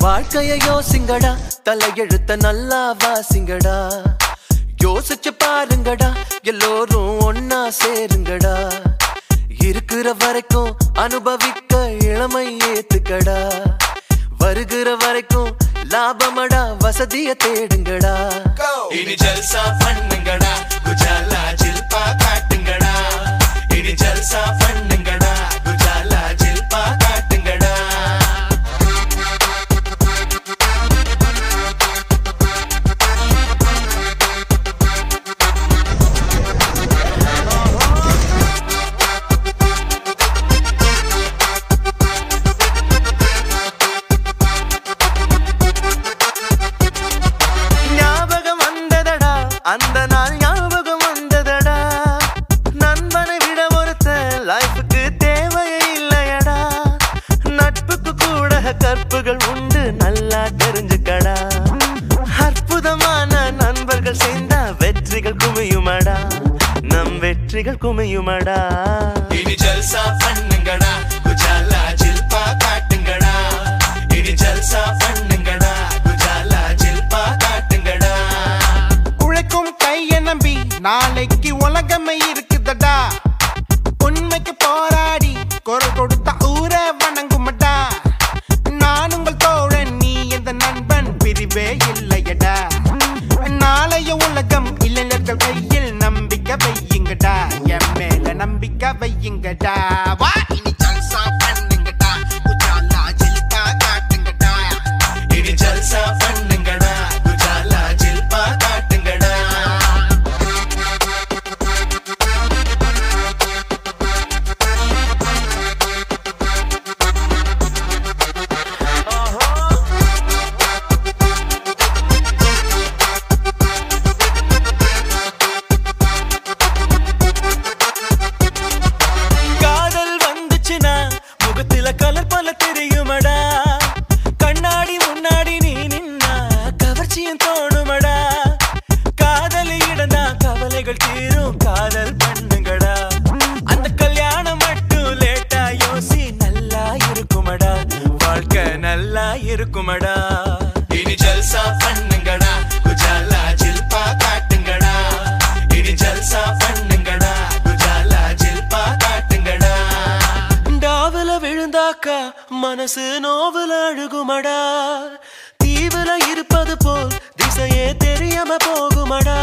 வாழ்க்கைய யோசிங்கடா, தலையெழுத்த நல்லா வாசிங்கடா. யோசிச்சு பாருங்கடா, எல்லோரும் ஒன்னா சேருங்கடா. இருக்கிற வரைக்கும் அனுபவிக்க இளமை ஏத்துக்கடா. வருகிற வரைக்கும் லாபமடா, வசதிய தேடுங்கடா. இனி ஜல்சா பண்ணுங்கடா, குஜாலா ஜில்பா காட்டுங்கடா. இனி ஜல்சா பண்ணுங்கடா, குஜாலா ஜில்பா காட்டுங்கடா. அந்த நாள் ஞாபகம் வந்ததடா. நண்பனை விட ஒருத்த லைஃபுக்கு தேவையே இல்லையடா. நட்புக்கு கூட கற்புகள் உண்டு, நல்லா தெரிஞ்சுக்கடா. அற்புதமான நண்பர்கள் சேர்ந்தா வெற்றிகள் குமியுமடா, நம் வெற்றிகள் குமியுமடா. இனி ஜல்சா பண்ணுங்கடா, குஜாலா ஜில்பா காட்டுங்கடா. இனி ஜல்சா பண்ணுங்கடா, குஜாலா ஜில்பா காட்டுங்கடா. கைய நம்பி நாளைக்கு உலகமே இருக்குதடா. உண்மைக்கு போராடி குரல் கொடுத்த ஊரை வணங்குமடா. நான் உங்கள் தோழன், நீ எந்த நண்பன், பிரிவே இல்லையடா. நாளைய உலகம் இளைஞர்கள் கையில், நம்பிக்கை வையுங்கடா. என் மேல நம்பிக்கை வையுங்கடா. வா இனி ஜல்சா பண்ணுங்கடா, குஜாலா ஜில்பா காட்டுங்கடா. இனி ஜல்சா பண்ணுங்கடா, குஜாலா ஜில்பா காட்டுங்கடா. காதல் வந்துச்சுனா முகத்தில கலர் போல தெரியுமடா. கண்ணாடி முன்னாடி நீ நின்னா கவர்ச்சியும் தோணுமடா. காதல் இடந்தா கவலைகள் தீரும், காதல் பண்ணுங்கடா. அந்த கல்யாணம் மட்டும் லேட்டா யோசி, நல்லா இருக்குமடா. வாழ்க்கை நல்லா இருக்குமடா. இனி ஜல்சா பண்ணுங்கடா, குஜாலா ஜில்பா காட்டுங்கடா. இனி ஜல்சா பண்ணுங்கடா, குஜாலா ஜில்பா காட்டுங்கடா. டாவுல விழுந்தாக்கா மனசு நோவுல அழுகுமடா. தீவுல இருப்பது போல் திசையே தெரியாம போகுமடா.